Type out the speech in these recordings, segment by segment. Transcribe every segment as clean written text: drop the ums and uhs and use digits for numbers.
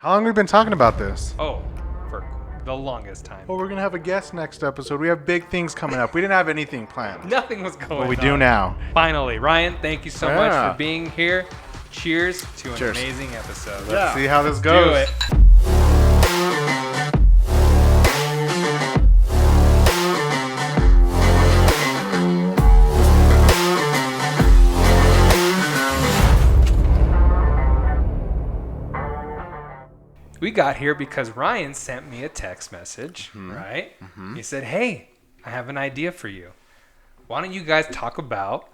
How long have we been talking about this? Oh, for the longest time. Well, we're going to have a guest next episode. We have big things coming up. We didn't have anything planned. Nothing was going on. But we do now. Finally. Ryan, thank you so Yeah. much for being here. Cheers to an amazing episode. Let's see how this goes. Do it. We got here because Ryan sent me a text message, right? He said, hey, I have an idea for you. Why don't you guys talk about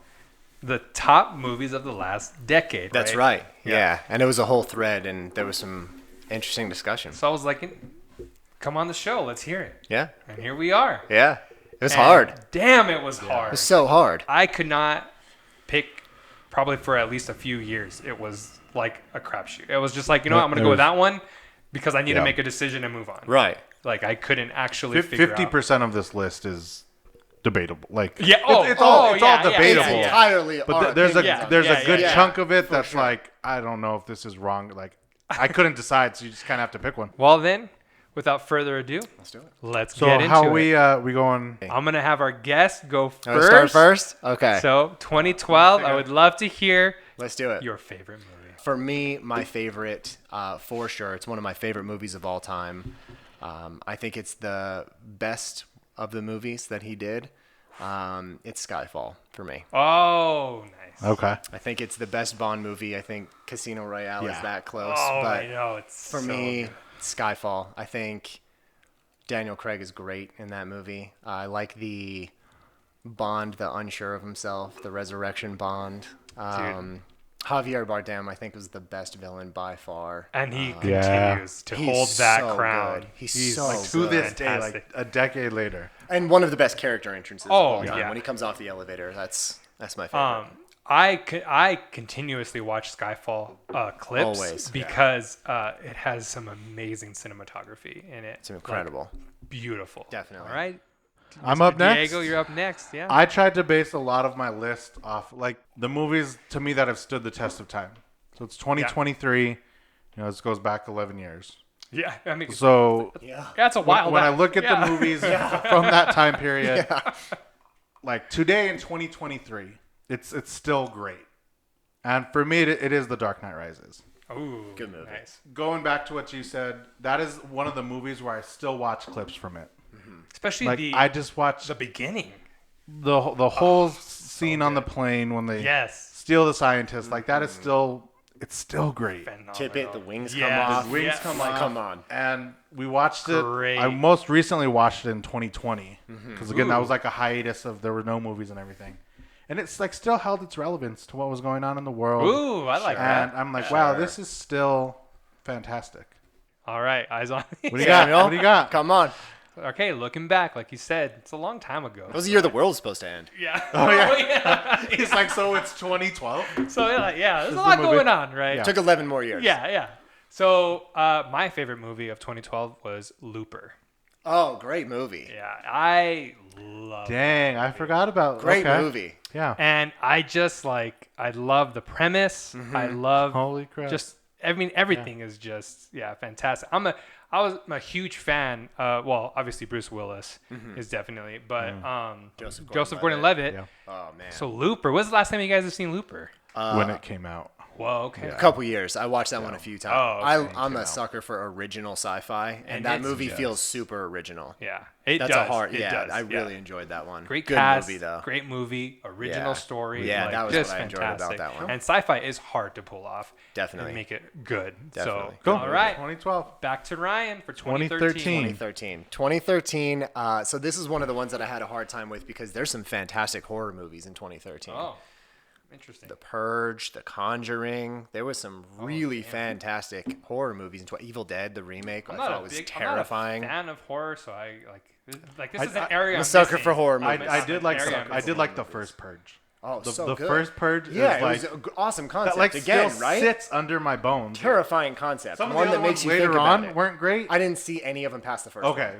the top movies of the last decade? That's right. Yeah. And it was a whole thread, and there was some interesting discussion. So I was like, come on the show. Let's hear it. Yeah. And here we are. Yeah. It was And hard. It Damn, it was hard. was so hard. I could not pick probably for at least a few years. It was like a crapshoot. It was just like, you know what? I'm going to go with that one because I need to make a decision and move on. Right. Like I couldn't actually figure out. 50% of this list is debatable. Like, Yeah. it's all debatable. It's entirely But there's a good yeah. chunk of it that's like, I don't know if this is wrong. Like, I couldn't decide, so you just kind of have to pick one. Well then, without further ado, Let's do it. let's So get into how it. we going? I'm gonna have our guest go Wanna first. start first? Okay. So 2012, I would love to hear Let's do it. your favorite movie. For me, my favorite, for sure, it's one of my favorite movies of all time. I think it's the best of the movies that he did. It's Skyfall for me. Oh, nice. Okay. I think it's the best Bond movie. I think Casino Royale is that close. Oh, but I know it's for so me, good. Skyfall. I think Daniel Craig is great in that movie. I like the Bond, the unsure of himself, the resurrection Bond. Javier Bardem, I think, was the best villain by far. And he Yeah. continues to He's hold that so crown. good. He's so Like, to good. this day, like Fantastic. a decade later. And one of the best character entrances Oh, of all time. yeah. When he comes off the elevator, that's my favorite. I continuously watch Skyfall clips Always, yeah. because it has some amazing cinematography in it. It's incredible. Like, beautiful. Definitely. All right. I'm up next. Diego, you're up next. Yeah. I tried to base a lot of my list off like the movies to me that have stood the test of time. So it's 2023. You know, this goes back 11 years. yeah. I mean, So Yeah. that's a while when I back. look at Yeah. the movies from that time period, like today in 2023, it's still great. And for me, it is The Dark Knight Rises. Ooh, Good movie. Nice. Going back to what you said, that is one of the movies where I still watch clips from it. Especially Like I just watched the beginning. the whole scene on the plane when they Yes. steal the scientist. Like that is still, it's still great. Phenomenal. Tippet, the wings come Yeah. off. The Wings Yeah. come Like, off. come on. And we watched it. Great. I most recently watched it in 2020 because again that Ooh. was like a hiatus of there were no movies and everything, and it's like still held its relevance to what was going on in the world. Ooh, I like and that. I'm like, wow, Sure. this is still fantastic. All right, eyes on me. What do you got? What do you got? Come on. Okay, looking back, like you said, it's a long time ago. It was the year the world was supposed to end. Yeah. Oh yeah. He's like, so it's 2012. So yeah, there's a the lot movie. going on, right? Yeah. Took 11 more years. Yeah. So my favorite movie of 2012 was Looper. Oh, great movie. Yeah, I love it. Dang, I forgot about. Great okay. movie. Yeah. And I just I love the premise. I love Holy crap. just everything is just fantastic. I was a huge fan. Well, obviously Bruce Willis is definitely, but Joseph Gordon-Levitt. Yeah. Oh, man. So Looper. When's the last time you guys have seen Looper? When it came out. Whoa, okay. A couple years. I watched that one a few times. Oh, okay. I'm a sucker for original sci-fi, and that it's movie just- feels super original. Yeah, it That's does. a hard. It Yeah, does, I really enjoyed that one. Great Good cast, movie though. great movie, original Yeah. story. Yeah, like, that was just what I enjoyed about fantastic. that one. And sci-fi is hard to pull off. Definitely. And make it good. Definitely. So, Good all right, 2012. back to Ryan for 2013. 2013. So this is one of the ones that I had a hard time with because there's some fantastic horror movies in 2013. Oh, interesting. The Purge, The Conjuring. There was some really fantastic horror movies. Evil Dead, the remake, I thought was terrifying. I'm not a fan of horror, so I like this is an area I'm a I'm sucker missing. for horror I, movies. I did like Area some, I did like the first Purge. Oh, The so good. first Purge Yeah, is it like was an awesome concept. that like Again, still right? sits under my bones. Terrifying concept. Some of One the that other makes ones you think later about on it. weren't great. I didn't see any of them past the first one. Okay,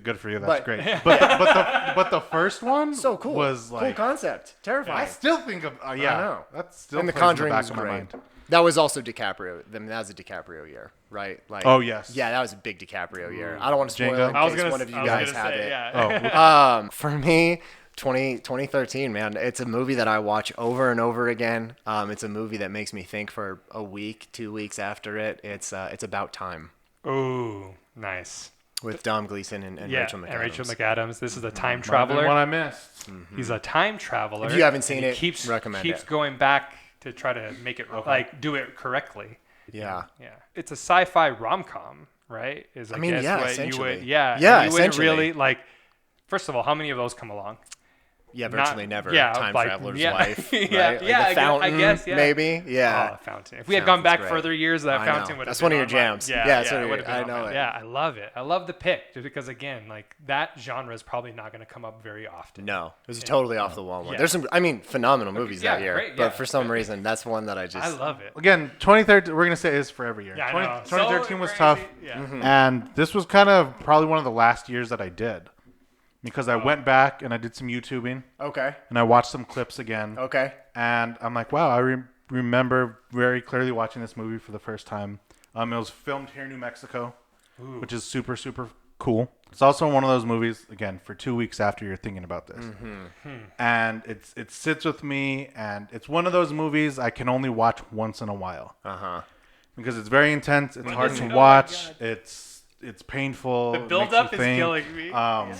good for you. That's But- great. But the first one So cool. was cool like concept. Terrifying. I still think of I yeah. know. That's still And The plays in Conjuring back is of my great. mind. That was also DiCaprio. I mean, that was a DiCaprio year, right? Like, Oh, yes. Yeah, that was a big DiCaprio year. I don't want to spoil Django? it in I was case gonna. one of you I was guys gonna have say, it. yeah. For me, 2013, man, it's a movie that I watch over and over again. It's a movie that makes me think for a week, 2 weeks after it. It's About Time Ooh, nice. with Dom Gleason and Yeah, Rachel McAdams. and Rachel McAdams. This is a time Might have been traveler. one I missed. He's a time traveler. If you haven't seen and he it, keeps recommend keeps it. going back to try to make it like do it correctly. Yeah. Yeah, it's a sci-fi rom-com, right? Is I mean, guess yeah, what you essentially. would, yeah, Yeah, you wouldn't essentially. really like. First of all, how many of those come along? Yeah, virtually never. yeah, Time like, Traveler's yeah. Wife. Right? Yeah, Like yeah, The I Fountain, guess, yeah. maybe. Yeah. Oh, Fountain. If we had gone back great. further years, that I Fountain know. would have That's been one of your on mine. jams. Yeah, Yeah, yeah, it's one it of would your- have been I on know mine. it. Yeah, I love it. I love the pick just because again, like that genre is probably not going to come up very often. No, it was a totally off the wall one. Yeah. There's some, I mean, phenomenal movies Yeah, that year, great, but yeah. for some reason, that's one that I just. I love it. Again, 2013. We're gonna say is for every year. Yeah, I know. 2013 So was crazy. tough, Yeah. and this was kind of probably one of the last years that I did, because I went back and I did some YouTubing Okay. and I watched some clips again. Okay. And I'm like, wow, I remember very clearly watching this movie for the first time. It was filmed here in New Mexico, which is super, super cool. It's also one of those movies, again, for 2 weeks after you're thinking about this. And it sits with me, and it's one of those movies I can only watch once in a while. Because it's very intense. It's hard does to it go? watch. Oh my God. It's painful. The it build makes you up is think. killing me.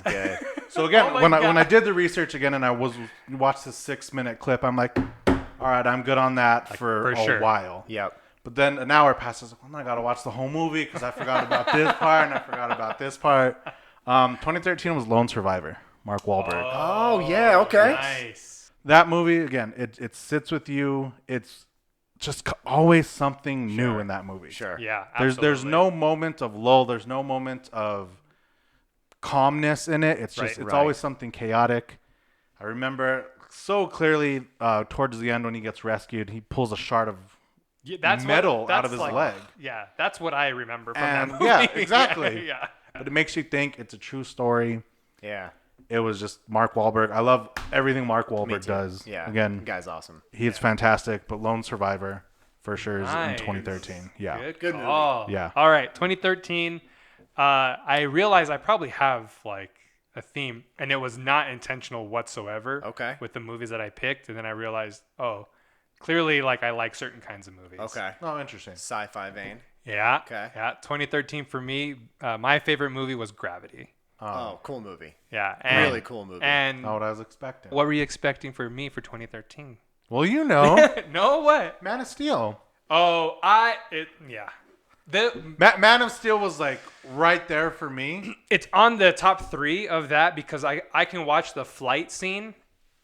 Good. So again, Oh my when I God. did the research again and I watched this 6-minute clip, I'm like, all right, I'm good on that for a sure. while. Yep. But then an hour passes. Well, I gotta watch the whole movie because I forgot about this part and I forgot about this part. 2013 was Lone Survivor, Mark Wahlberg. Oh, yeah. Okay. Nice. That movie again, it sits with you. It's just always something new in that movie. Sure. Yeah. There's Absolutely. no moment of lull. There's no moment of calmness in it. It's just Right. it's Right. always something chaotic. I remember so clearly towards the end when he gets rescued, he pulls a shard of Yeah, that's metal what, out that's of his like, leg. Yeah, that's what I remember from And that movie. yeah, exactly. yeah. But it makes you think it's a true story. Yeah. It was just Mark Wahlberg. I love everything Mark Me Wahlberg too. does. Yeah. Again, Guy's awesome. he's fantastic. But Lone Survivor for sure is in Nice. 2013. Yeah. Good movie. call. Yeah. All right, 2013. I realized I probably have like a theme, and it was not intentional whatsoever. Okay. With the movies that I picked, and then I realized, oh, clearly, like I like certain kinds of movies. Okay. Oh, interesting. Sci-fi vein. Yeah. Okay. Yeah. 2013 for me, my favorite movie was Gravity. Oh, cool movie. Yeah. And, Really cool movie. And Not what I was expecting. what were you expecting for me for 2013? Well, you know, No, what? Man of Steel. Oh, yeah. Man of Steel was like right there for me. It's on the top 3 of that because I can watch the flight scene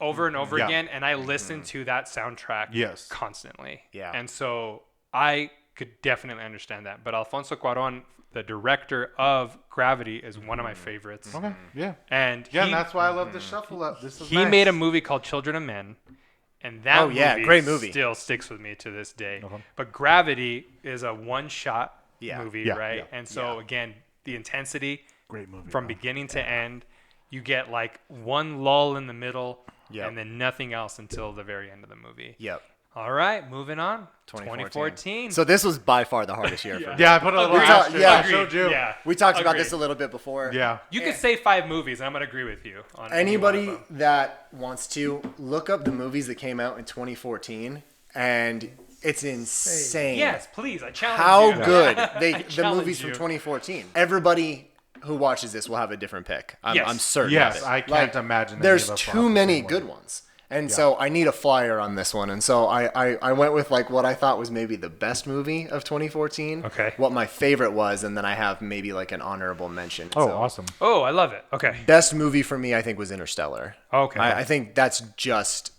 over and over Yeah. again, and I listen to that soundtrack Yes. constantly. Yeah. And so I could definitely understand that. But Alfonso Cuarón, the director of Gravity, is one of my favorites. Okay. Yeah. And Yeah, he, and that's why I love this shuffle up. This is he nice. made a movie called Children of Men. And that Oh, yeah, movie, great movie. still sticks with me to this day. Okay. But Gravity is a one-shot movie, Yeah, right? yeah, And so, again, the intensity Great movie. from bro. beginning to end, you get like one lull in the middle Yep. and then nothing else until the very end of the movie. Yep. All right, moving on. 2014. So this was by far the hardest year for me. Yeah, I put a little We talk- asterisk. yeah. I showed you. Yeah. We talked about Agreed. this a little bit before. Yeah. You could say 5 movies, and I'm going to agree with you. On any one of Anybody them. that wants to look up the movies that came out in 2014, and it's insane. Yes, please. I challenge How you. good I the challenge movies from you. 2014. Everybody who watches this will have a different pick. I'm Yes. certain. Yes, of it. I can't Like, imagine. any There's of us will too have the many same good one. ones. And so I need a flyer on this one. And so I went with like what I thought was maybe the best movie of 2014. Okay. What my favorite was, and then I have maybe like an honorable mention. Oh, So, awesome. Oh, I love it. Okay. Best movie for me, I think, was Interstellar. Okay. I think that's just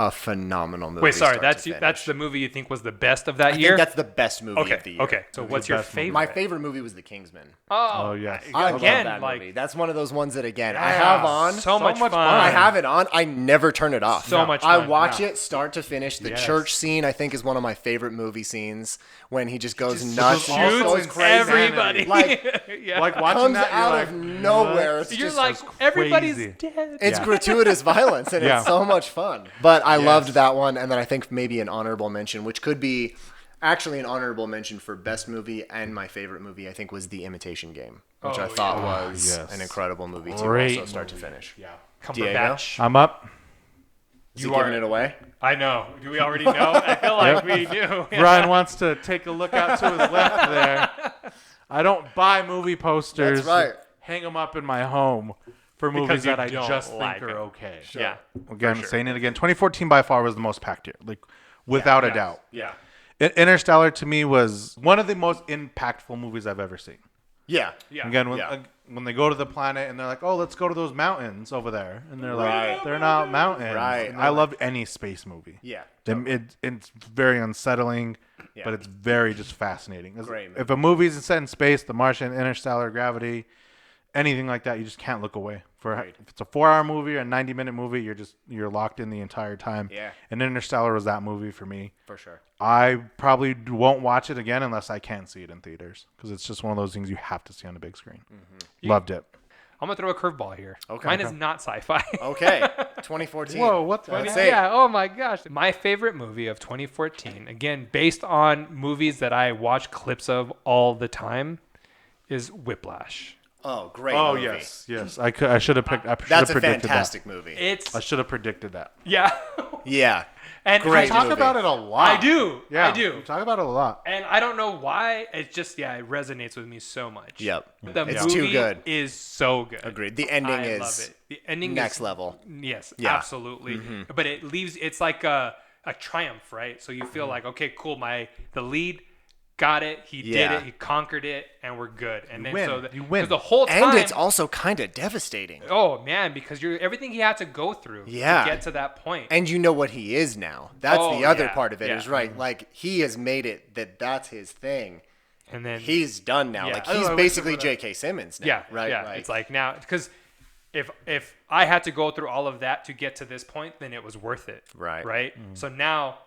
a phenomenal movie. Wait, sorry. start to That's finish. the movie you think was the best of that I year? think that's the best movie okay. of the year. Okay. So what's the your best movie. favorite? My favorite movie was The Kingsman. Oh, yes. I again, love that like movie. That's one of those ones that, again, I yeah, have on. so much fun. I have it on. I never turn it off. So much I fun. watch Yeah. it start to finish. The Yes. church scene, I think, is one of my favorite movie scenes when he just goes just nuts. shoots and goes crazy. everybody. Like, yeah. Like watching comes that, out you're of like, nowhere. It's You're just like, crazy. everybody's dead. it's Yeah. gratuitous violence, and Yeah. it's so much fun. But I Yes. loved that one, and then I think maybe an honorable mention, which could be Actually, an honorable mention for best movie and my favorite movie, I think, was The Imitation Game, which Oh, I thought yeah. was Yes. an incredible movie too, Great also start to movie. finish. Yeah. Cumberbatch. I'm up. Is You he giving are- it away? I know. Do we already know? I feel like we knew. Ryan wants to take a look out to his left there. I don't buy movie posters. That's right. Hang them up in my home for Because movies you that I don't just like think are them. okay. Yeah. Again, for sure. saying it again. 2014 by far was the most packed year, like without a Yes. doubt. Yeah. Interstellar to me was one of the most impactful movies I've ever seen. Yeah. Yeah. Again, Yeah. when they go to the planet and they're like, "Oh, let's go to those mountains over there," and they're Right. like, "They're not mountains." Right. And I love any space movie. Yeah. It's very unsettling, Yeah. but it's very just fascinating. Great movie. If a movie's set in space, The Martian, Interstellar, Gravity, anything like that, you just can't look away. Right. If it's a 4-hour movie or a 90-minute movie, you're locked in the entire time. Yeah. And Interstellar was that movie for me. For sure. I probably won't watch it again unless I can't see it in theaters because it's just one of those things you have to see on the big screen. Loved it. I'm gonna throw a curveball here. Okay. Mine is not sci-fi. Okay. 2014. Whoa, what the Let's heck? see. Yeah. Oh my gosh. My favorite movie of 2014, again based on movies that I watch clips of all the time, is Whiplash. Oh, great Oh movie. yes. I should have picked. I should That's have a predicted fantastic movie. It's that. I should have predicted that. yeah. Yeah. And Great You talk movie. about it a lot. I do. Yeah, I do. you talk about it a lot. And I don't know why. It's just it resonates with me so much. Yep. The It's movie too good. is so good. Agreed. The ending I is love it. The ending next is level. Yes, Yeah. absolutely. But it leaves it's like a triumph, right? So you feel like, okay, cool, the lead got it, he did Yeah. it, he conquered it, and we're good. And then win. so You win. 'cause the whole time And it's also kind of devastating. oh man, because you're everything he had to go through Yeah. to get to that point. And you know what he is now. That's Oh, the other yeah, part of it yeah. is right. Like he has made it that's his thing. And then He's done now. Yeah. Like I he's know, I wish basically it would've- J.K. Simmons now. yeah, Right. yeah. Like, It's like now because if I had to go through all of that to get to this point, then it was worth it. Right. Right. So now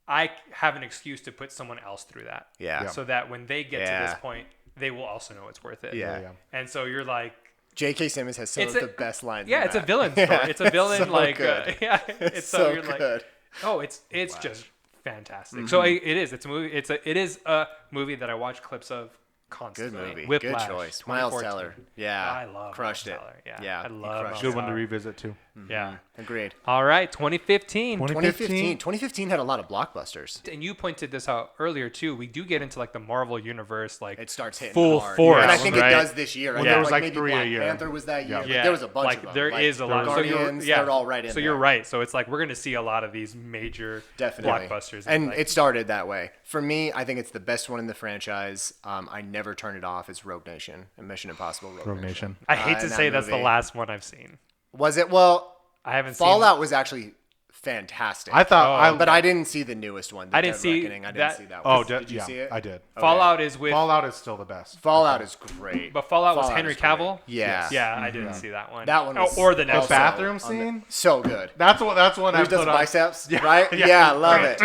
I have an excuse to put someone else through that. Yeah. So that when they get to Yeah. this point, they will also know it's worth it. Yeah. And so you're like, J.K. Simmons has some It's of a- the best lines. yeah, in it's a that. villain story. Yeah, It's a villain so like good. yeah. It's so so you're like, good. oh, it's just fantastic. So it is. It's a movie. It is a movie that I watch clips of Good constantly. movie. Whiplash, Good choice. Miles 2014. Teller. Yeah. I love crushed Miles it. Teller. Yeah, Yeah. I he love crushed Miles it. Good one to Teller. revisit too. Yeah. Agreed. All right, 2015. 2015 had a lot of blockbusters. And you pointed this out earlier too. We do get into like the Marvel universe, like It starts hitting full hard. force, and I think right? it does this year. I Well, think there was like maybe 3 a Black year. Panther was that year. Yeah. But Yeah, there was a bunch like of them. there Like, is a lot. Guardians, so they're all right in So there. you're right. So it's like we're gonna see a lot of these major Definitely. blockbusters. And like, it started that way. For me, I think it's the best one in the franchise. I never turn it off. It's Rogue Nation and Mission Impossible Rogue, Rogue Nation. Nation. I hate to in that say that's the movie. last one I've seen. Was it? Well, I haven't Fallout was actually fantastic. I thought. Oh, but I didn't see the newest one. The I didn't Dead see Reckoning. I didn't that- see that Oh, one. Did you yeah, see it? I did. Okay. Fallout is with, Fallout is still the best. Fallout is great. but Fallout was Fallout Henry is great. Cavill. Yeah. Yeah, I didn't see that one. That one was or the The next also- one. bathroom on the- scene. So good. That's one. Who I does put the on. biceps? Right? Yeah, I love it.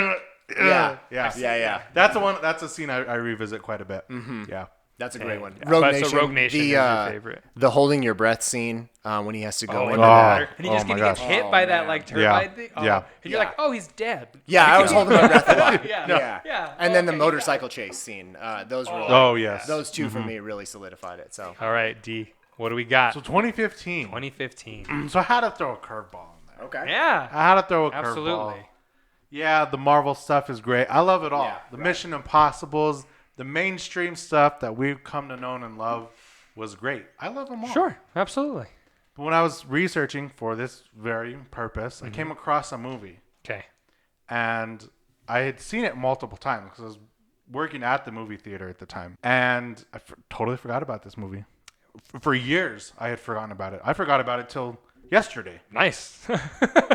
Yeah. Yeah. Yeah. That's the one. That's a scene I revisit quite a bit. Yeah. That's a great one. Yeah. Rogue But- Nation. so Rogue Nation the, is your favorite. The holding your breath scene when he has to go Oh, into in the Oh. water. And he just Oh my gets gosh. hit Oh, by that man. like Yeah. turbine thing. Oh. Yeah. And you're like, oh, he's dead. Yeah, I was holding my breath a lot. Yeah. Yeah. And then the Okay, motorcycle chase scene. Those were Oh yes. those two for me really solidified it. So All right, D. What do we got? So 2015. 2015. So I had to throw a curveball in there. okay. Yeah. I had to throw a curveball. Absolutely. Yeah, the Marvel stuff is great. I love it all. Yeah, the right. Mission Impossibles, the mainstream stuff that we've come to know and love was great. I love them all. Sure. Absolutely. But when I was researching for this very purpose, I came across a movie. Okay. And I had seen it multiple times because I was working at the movie theater at the time. And I totally forgot about this movie. For years, I had forgotten about it. I forgot about it till yesterday. Nice.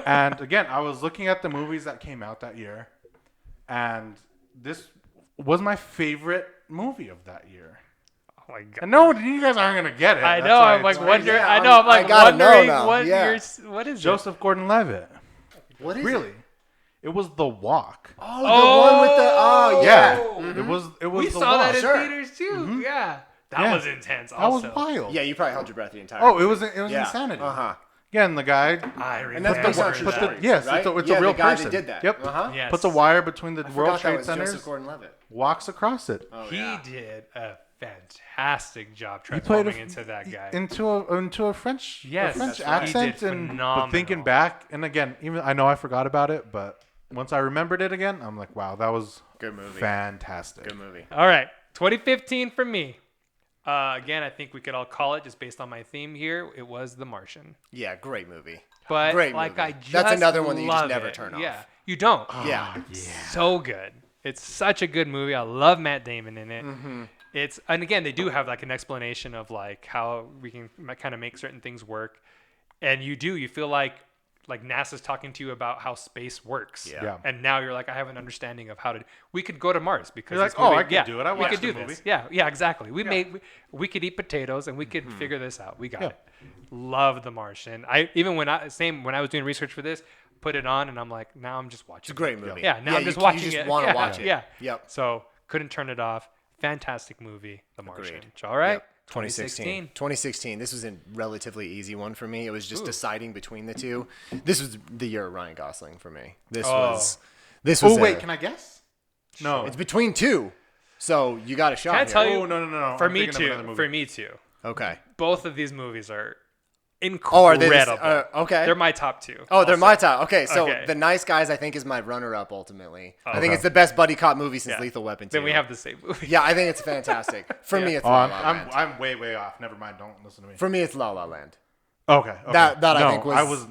And again, I was looking at the movies that came out that year. And this was my favorite movie of that year. Oh my god. And no, you guys aren't going to get it. I That's know. why I'm like it's wondering. yeah, I know. I'm I like gotta know wondering now. what Yeah. what is Joseph Gordon-Levitt. What is Really? It was The Walk. Oh, the one with the Yeah. Oh. It was We The saw that Walk. in Sure. theaters too. Yeah. That Yeah. was intense. That was Also. wild. Yeah, you probably held your breath the entire Oh, it was insanity. Uh-huh. Again, the guy. I And that's remember based on true that. stories, Yes, right? it's Yeah, a real the guy person. that did that. Yep. Uh-huh. Yes. Puts a wire between the I World forgot that Trade was Centers, Joseph Gordon-Levitt. walks across it. Oh, He yeah. did a fantastic job He played transforming into that guy. into a French Yes, French that's right. He accent, did and but phenomenal. thinking back, and again, even I know I forgot about it, but once I remembered it again, I'm like, wow, that was Good movie. fantastic. Good movie. All right, 2015 for me. Again, I think we could all call it just based on my theme here. It was The Martian. Yeah, great movie. But Great like movie. I just That's another one that you just love never it. turn off. Yeah, you don't. Yeah. So good. It's such a good movie. I love Matt Damon in it. Mm-hmm. It's and again they do have like an explanation of like how we can kind of make certain things work, and you feel like NASA's talking to you about how space works. Yeah. And now you're like, I have an understanding of how to. We could go to Mars because You're this like, oh, movie- I could yeah, do it. I we watched could the do movie. this. Yeah, exactly. We could eat potatoes and we could figure this out. We got Yeah. it. Love The Martian. When I was doing research for this, put it on and I'm like, now I'm just watching. It's a great movie. Yeah, now I'm you- just watching you just it. want to Yeah, watch it. Yeah. Yep. So couldn't turn it off. Fantastic movie, The Martian. Agreed. All right. Yep. 2016. 2016. This was a relatively easy one for me. It was just deciding between the two. This was the year of Ryan Gosling for me. This was. Oh wait, can I guess? No. It's between two, so you got a shot. Can I here. tell you? Oh no. For I'm me thinking of another too. movie. For me too. Okay. Both of these movies are Oh, incredible. are they? Okay. They're my top two. Oh, they're also. my top. Okay, so Okay. The Nice Guys, I think, is my runner-up ultimately. I think Okay. it's the best buddy cop movie since Yeah. Lethal Weapon 2. Then we have the same movie. Yeah, I think it's fantastic. For me, it's Oh, La La Land. I'm way off. Never mind. Don't listen to me. For me, it's La La Land. Okay. That I no, think was- I was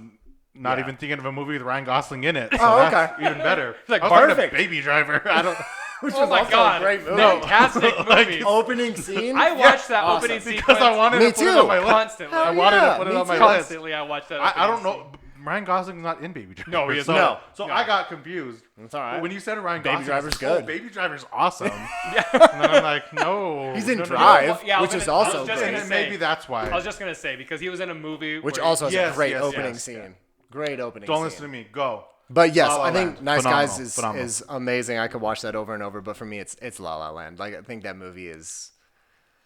not yeah. even thinking of a movie with Ryan Gosling in it. So Oh, that's okay. even better. Like, I was thinking of perfect. Baby Driver. I don't. Which Oh was my also god! a great movie. Fantastic Like, movie. Opening scene. I watched that Awesome. opening sequence Because I wanted Me to put it too. on my list. constantly. I wanted yeah, to put it me on my too. list. Constantly, I watched that. I don't opening know. Ryan Gosling's not in Baby Driver. No, he is so, not. So No. I got confused. It's all right. But when you said Ryan Baby Gosling, Driver's I was like, good. Oh, Baby Driver's awesome. Yeah. And then I'm like, no. He's in no. Drive, Yeah, I was which is gonna- I was also just great. gonna And say- maybe that's why. I was just gonna say because he was in a movie Which where also has Yes, a great yes, opening yes. scene. Great opening Don't scene. listen to me. Go. But yes, La La I think Land. Nice Phenomenal. Guys Phenomenal. is amazing. I could watch that over and over, but for me, it's La La Land. Like I think that movie is,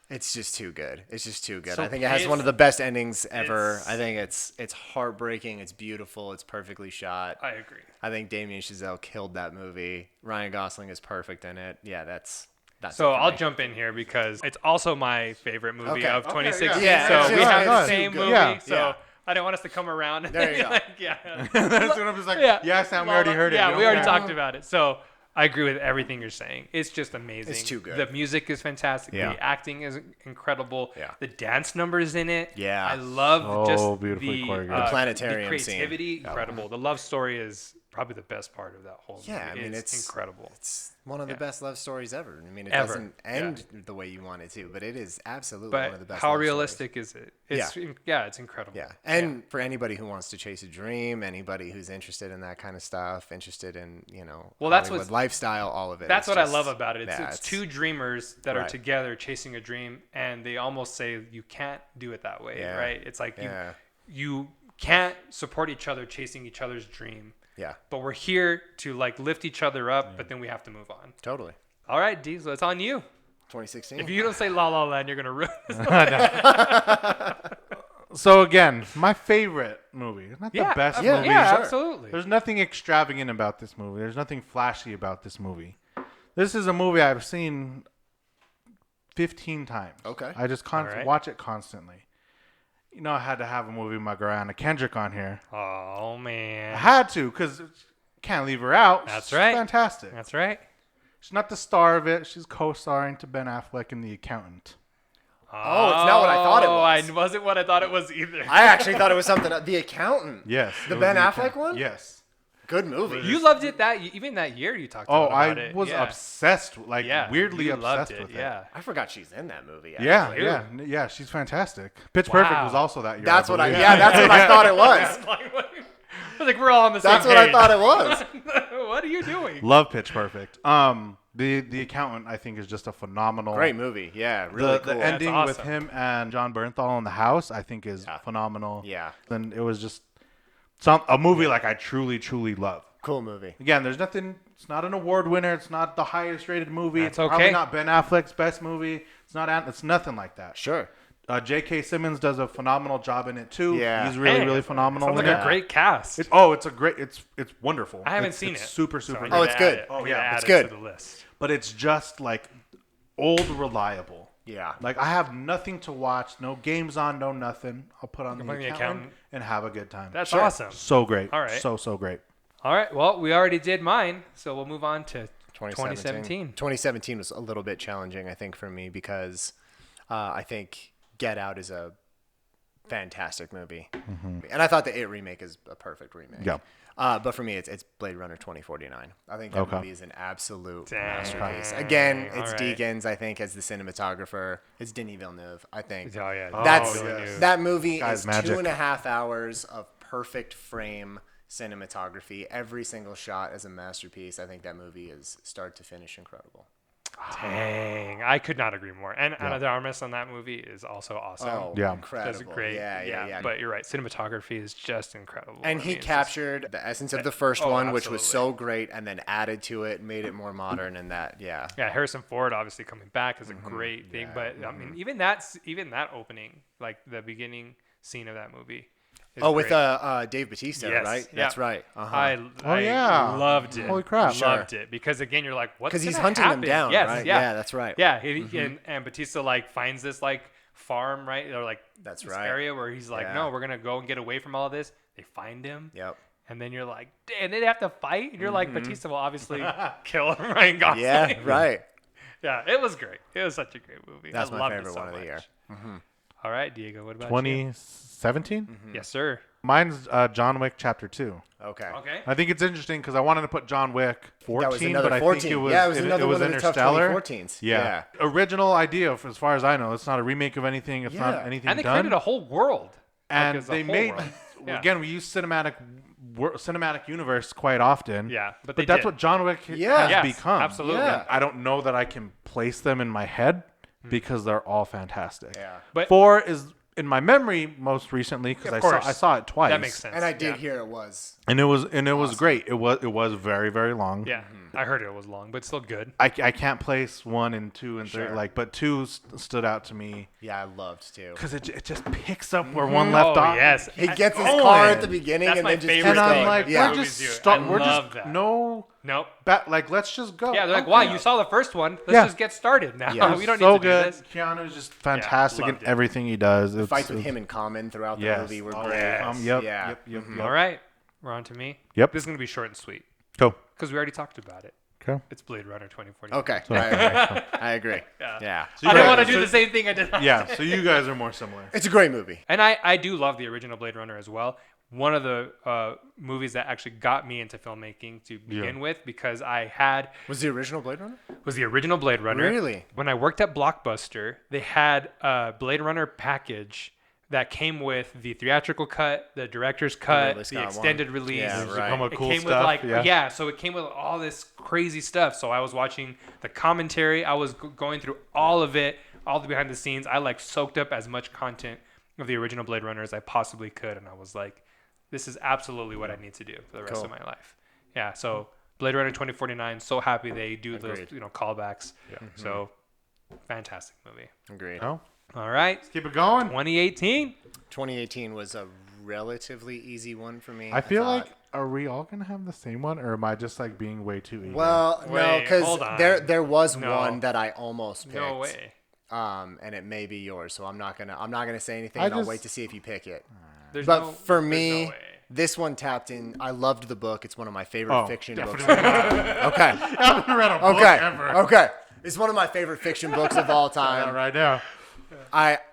it's just too good. It's just too good. So I think it has it's- one of the best endings ever. it's- I think it's heartbreaking. It's beautiful. It's perfectly shot. I agree. I think Damien Chazelle killed that movie. Ryan Gosling is perfect in it. Yeah, that's. So it for I'll me. jump in here because it's also my favorite movie Okay. of Okay, 2016. yeah. So Yeah, we it's have just- the it's same too movie. good. Yeah. So Yeah. I didn't want us to come around. And There you go. yeah. That's when I'm just like, yeah, Sam, we already heard it. Yeah, You we don't already care. talked about it. So I agree with everything you're saying. It's just amazing. It's too good. The music is fantastic. Yeah. The acting is incredible. Yeah. The dance numbers in it. Yeah. I love So just beautifully the, choreographed. The planetarium the scene. creativity. Incredible. The love story is probably the best part of that whole movie. Yeah, I mean, it's incredible. It's one of the Yeah. best love stories ever. I mean, it Ever. doesn't end the way you want it to, but it is absolutely one of the But best. how love realistic is it? It's, yeah, it's incredible. Stories. Yeah, and for anybody who wants to chase a dream, anybody who's interested in that kind of stuff, interested in Well, that's Hollywood what's- lifestyle, all of it. That's it's what just- I love about it. It's, yeah, it's two dreamers that are Right. together chasing a dream, and they almost say you can't do it that way, Yeah. right? It's like Yeah. you can't support each other chasing each other's dream, Yeah, but we're here to like lift each other up, but then we have to move on. totally. All right, D, so it's on you. 2016. If you don't say La La Land, you're gonna ruin this. So again, my favorite movie. Not the best yeah, movie. yeah, sure. absolutely. There's nothing extravagant about this movie. There's nothing flashy about this movie. This is a movie I've seen 15 times. Okay. I just All right. watch it constantly. You know, I had to have a movie with my girl Anna Kendrick on here. Oh I man, had to, because can't leave her out. That's She's right. fantastic. that's right. She's not the star of it. She's co-starring to Ben Affleck in The Accountant. Oh, it's not what I thought it was. I wasn't what I thought it was either. I actually thought it was something. The Accountant. Yes. The it was Ben The Affleck Accountant. one? Yes. Good movie. You loved it even that year you talked Oh, about I it. was yeah. obsessed, Yeah, weirdly you obsessed loved it. with it. Yeah. I forgot she's in that movie. Yeah, actually. yeah, she's fantastic. Pitch Perfect Wow. was also that year. That's what I. believe. Yeah, that's what I thought it was. I was like, we're all on the same That's what I page. thought it was. What are you doing? Love Pitch Perfect. The Accountant I think is just a phenomenal. Great movie. Yeah, really cool. The ending That's with awesome. him and John Bernthal in the house I think is phenomenal. Yeah. Then it was just a movie like I truly love. Cool movie. Again, there's nothing. It's not an award winner. It's not the highest rated movie. That's it's probably okay. not Ben Affleck's best movie. It's not. It's nothing like that. Sure. J.K. Simmons does a phenomenal job in it too. Yeah. He's really, Hey, really phenomenal. Sounds in like it. a great cast. It's wonderful. I haven't It's seen it. Super, so super. I good. Oh, need it's to good. add it. I Oh, need yeah, to add it's it good. to the list. But it's just like old reliable. Yeah. Like I have nothing to watch, no games on, no nothing. I'll put on the Put the accountant accountant. and have a good time. That's Sure. awesome. So great. All right. So great. All right. Well, we already did mine, so we'll move on to 2017. 2017 was a little bit challenging, I think, for me because I think Get Out is a fantastic movie, and I thought the It remake is a perfect remake. Yeah. But for me, it's Blade Runner 2049. I think that Okay. movie is an absolute Dang. masterpiece. Again, All it's right. Deakins, I think, as the cinematographer. It's Denis Villeneuve, I think. Oh yeah. That's Villeneuve. that movie Guy's is magic. 2.5 hours of perfect frame cinematography. Every single shot is a masterpiece. I think that movie is start to finish incredible. Dang, I could not agree more. And Ana de Armas on that movie is also awesome. Oh, Yeah. incredible. Does great. Yeah. But you're right. Cinematography is just incredible. And I he mean, it's captured the essence of the first Oh, one, which was absolutely. so great, and then added to it, made it more modern, and that, yeah. yeah, Harrison Ford obviously coming back is a Mm-hmm. great thing. But I mean, even that opening, like the beginning scene of that movie. Is Oh, with great. Dave Bautista, Yes, right? yeah. That's right. I yeah. loved it. Holy crap. Loved it because again, you're like, what's Because he's gonna hunting happen? them down, Yes, right? Yeah, That's right. Yeah, and Batista like finds this like farm, right, or like That's this right. area where he's like, Yeah. no, we're gonna go and get away from all this. They find him, Yep. and then you're like, and they have to fight. And you're like, Batista will obviously kill him, Ryan Gosling. Yeah, right. Yeah, it was great. It was such a great movie. That's I my loved it favorite so one of the much. year. All right, Diego, what about 2017? you? Yes, sir. Mine's John Wick Chapter 2. Okay. Okay. I think it's interesting because I wanted to put John Wick 14, That was another but I 14. think it was Yeah, it was another one of the tough Interstellar. 2014s. Yeah. Original idea, as far as I know. It's not a remake of anything. It's Yeah. not anything And they done. created a whole world. and as a they whole made world. Yeah. again, we use cinematic universe quite often. Yeah, but that's did. what John Wick Yeah. has Yes, become. absolutely. Yeah. I don't know that I can place them in my head because they're all fantastic. Yeah. But 4 is in my memory most recently because Of I course. saw it twice. that makes sense. And I did Yeah. hear it was. And it was great. It was very, very long. Yeah, I heard it was long, but still good. I can't place 1 and 2 and 3 Sure. but 2 stood out to me Yeah, I loved too. because it just picks up where 1 left Oh off. yes, He That's- gets his going. car at the beginning That's and my then just favorite And keeps I'm thing. going. like, yeah. we're Movies do. just I we're love just that. no, nope. like let's just go. Yeah, they're like, Okay. wow, you saw the first one. Let's Yeah. just get started now. Yeah. we don't so need to good. do this. Keanu's just fantastic in loved it. everything he does. It's, Fights with him in common throughout the Yes. movie were Oh, great. yes. Yep. Yeah. Yep. All right, we're on to me. Yep. This is gonna be short and sweet Go. because we already talked about it. Okay. It's Blade Runner 2040. Okay. Sorry. I agree. Yeah. So I you didn't guys- want to do the same thing I did. Yeah. So you guys are more similar. It's a great movie. And I do love the original Blade Runner as well. One of the movies that actually got me into filmmaking to begin with because I had Was the original Blade Runner? was the original Blade Runner. Really? When I worked at Blockbuster, they had a Blade Runner package that came with the theatrical cut, the director's cut, Ridley the Scott extended one. release. Yeah, It's right. become a It cool came stuff. with like yeah. so it came with all this crazy stuff. So I was watching the commentary, I was going through all of it, all the behind the scenes. I like soaked up as much content of the original Blade Runner as I possibly could, and I was like, this is absolutely what I need to do for the rest Cool. of my life. Yeah, so Blade Runner 2049, so happy they do those Agreed. callbacks. Yeah. So fantastic movie. Agreed. Oh, All right, keep it going. 2018. 2018 was a relatively easy one for me. I feel thought. like, are we all gonna have the same one, or am I just like being way too eager? Well, no, Wait, because hold on. there was No. one that I almost picked. No way. And it may be yours, so I'm not gonna say anything. I and I'll just- wait to see if you pick it. There's But no, for there's me, no way. this one tapped in. I loved the book. It's one of my favorite Oh, fiction books. definitely Okay. I haven't read a book Okay. ever. Okay. It's one of my favorite fiction books of all Not time. right now.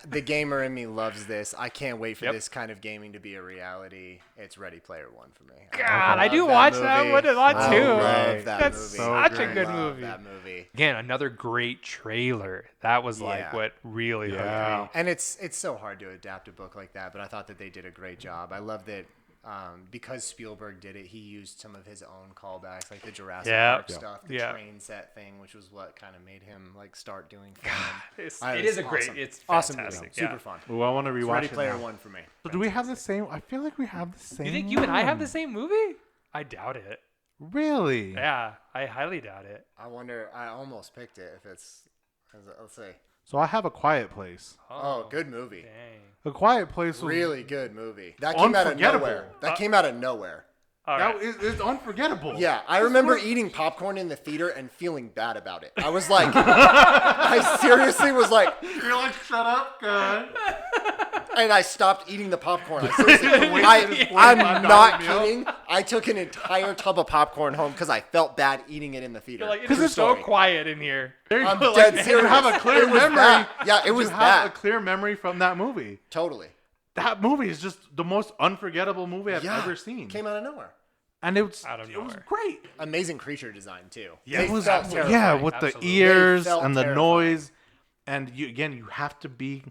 The gamer in me loves this. I can't wait for Yep. this kind of gaming to be a reality. It's Ready Player One for me. God, I do love watch movie. that one a lot I too. love that That's movie. such a great. good I love movie. that movie. Again, another great trailer. That was like Yeah. what really hooked Yeah. me. And it's so hard to adapt a book like that, but I thought that they did a great job. I love that because Spielberg did it, he used some of his own callbacks, like the Jurassic Yeah. Park Yeah. stuff, the Yeah. train set thing, which was what kind of made him like start doing film. It It's is a great. awesome. It's Awesome fantastic. movie. Yeah. Super fun. Well, I want to It's rewatch Ready it Player now. One for me. So do we have the same? I feel like we have the same. You think you and I have the one. same movie? I doubt it. Really? Yeah, I highly doubt it. I wonder. I almost picked it. If it's, let's see. So I have A Quiet Place. Oh, good movie. Dang. A Quiet Place was Really good movie. That came out of Unforgettable. nowhere. That came out of nowhere. All that right. is unforgettable. Yeah, I remember eating popcorn in the theater and feeling bad about it. I was like, I seriously was like, You're like, shut up, guy. and I stopped eating the popcorn. I seriously, Wasted his I'm $45 not meal. kidding. I took an entire tub of popcorn home because I felt bad eating it in the theater. You're like, True it's so story. quiet in here. There you I'm go. dead Like, serious. You have a clear It was memory. that. Yeah, it was you have that. a clear memory from that movie. Totally. That movie is just the most unforgettable movie I've Yeah. ever seen. Came out of nowhere. And it was Out of it was nowhere. great. Amazing creature design too. Yeah, They it was felt absolutely- terrifying. Yeah, with Absolutely. the ears They felt and the terrifying. noise, and you have to be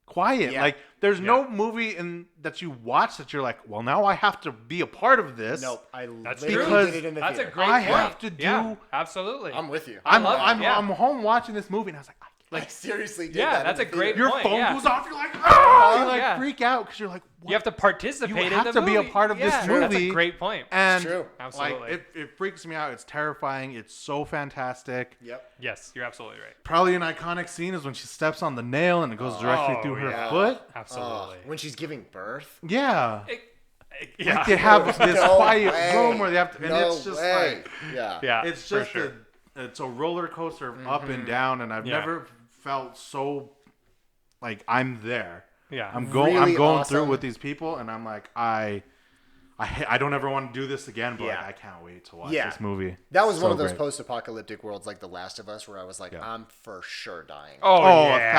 quiet. Yeah. Like there's no movie in that you watch that you're like, well, now I have to be a part of this. Nope, I That's literally true. did it in the That's theater. a great I point. have to do- Yeah, absolutely. I'm with you. I'm love it, yeah. I'm home watching this movie, and I was like, I seriously did Yeah, that. that's in a the great theater. your point, phone yeah. goes off. You're like, ah! You like yeah. freak out because you're like, what? You have to participate have in the to be a movie. part of this Yeah, movie. That's a great point. And True. Absolutely. like it freaks me out. It's terrifying. It's so fantastic. Yep. Yes, you're absolutely right. Probably an iconic scene is when she steps on the nail and it goes directly through her yeah. foot. Absolutely. When she's giving birth. Yeah. Yeah. Like they have this No quiet way. room where they have to, and No it's just way. like, Yeah. yeah. it's for just sure. it's a roller coaster of up and down, and I've Yeah. never felt so like I'm there. Yeah. I'm Really going awesome. through with these people, and I'm like I don't ever want to do this again, but Yeah. like, I can't wait to watch Yeah. this movie. That was So one of those great. post-apocalyptic worlds like The Last of Us where I was like, Yeah. I'm for sure dying. Oh, Oh, yeah,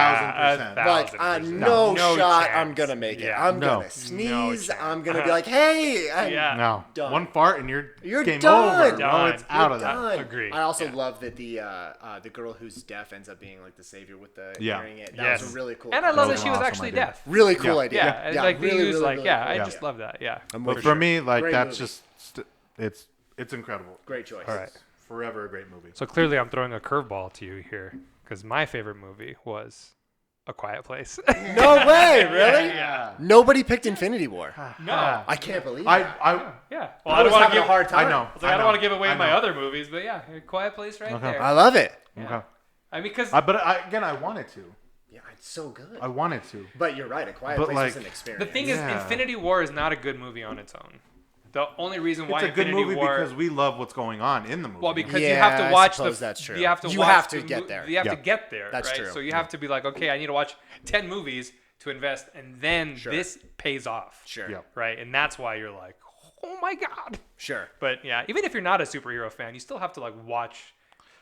1,000%. Like, 1,000%. no, No shot chance. I'm going to make it. Yeah. I'm No. going to No sneeze. chance. I'm going to be like, hey. and Yeah. No, Done. one fart and you're You're game done. over. No, Done. it's out of You're that. done. Agreed. I also Yeah. love that the girl who's deaf ends up being like the savior with the Yeah. hearing it. That Yes. was a really cool. And I love That that was she an was awesome actually idea. deaf. Really cool Yeah. idea. Yeah. And like they really, use really, like, really yeah, cool. I just love that. Yeah. But for me, like Great that's movie. just it's incredible. Great choice. All right. Forever a great movie. So clearly I'm throwing a curveball to you here because my favorite movie was A Quiet Place. No way, really? Yeah. Nobody picked Infinity War. No. I can't believe I that. Yeah. I was having a hard time. I know. I don't know, want to give away I my know. other movies, but yeah, A Quiet Place right Okay. there. I love it. Okay. I mean, because But again, I wanted to. Yeah, it's so good. I wanted to. But you're right. A Quiet But, Place like, was an experience. the thing is, Yeah. Infinity War is not a good movie on its own. The only reason why It's a good Infinity movie War, because we love what's going on in the movie. well, because you Yeah, have I to watch suppose the. that's true. You have to. You watch have to the get mo- there. You have Yeah. to get there. That's right? true. So you have to be like, okay, I need to watch 10 movies to invest, and then Sure. this pays off. Sure. Yeah. Right, and that's why you're like, oh my god. Sure. But yeah, even if you're not a superhero fan, you still have to like watch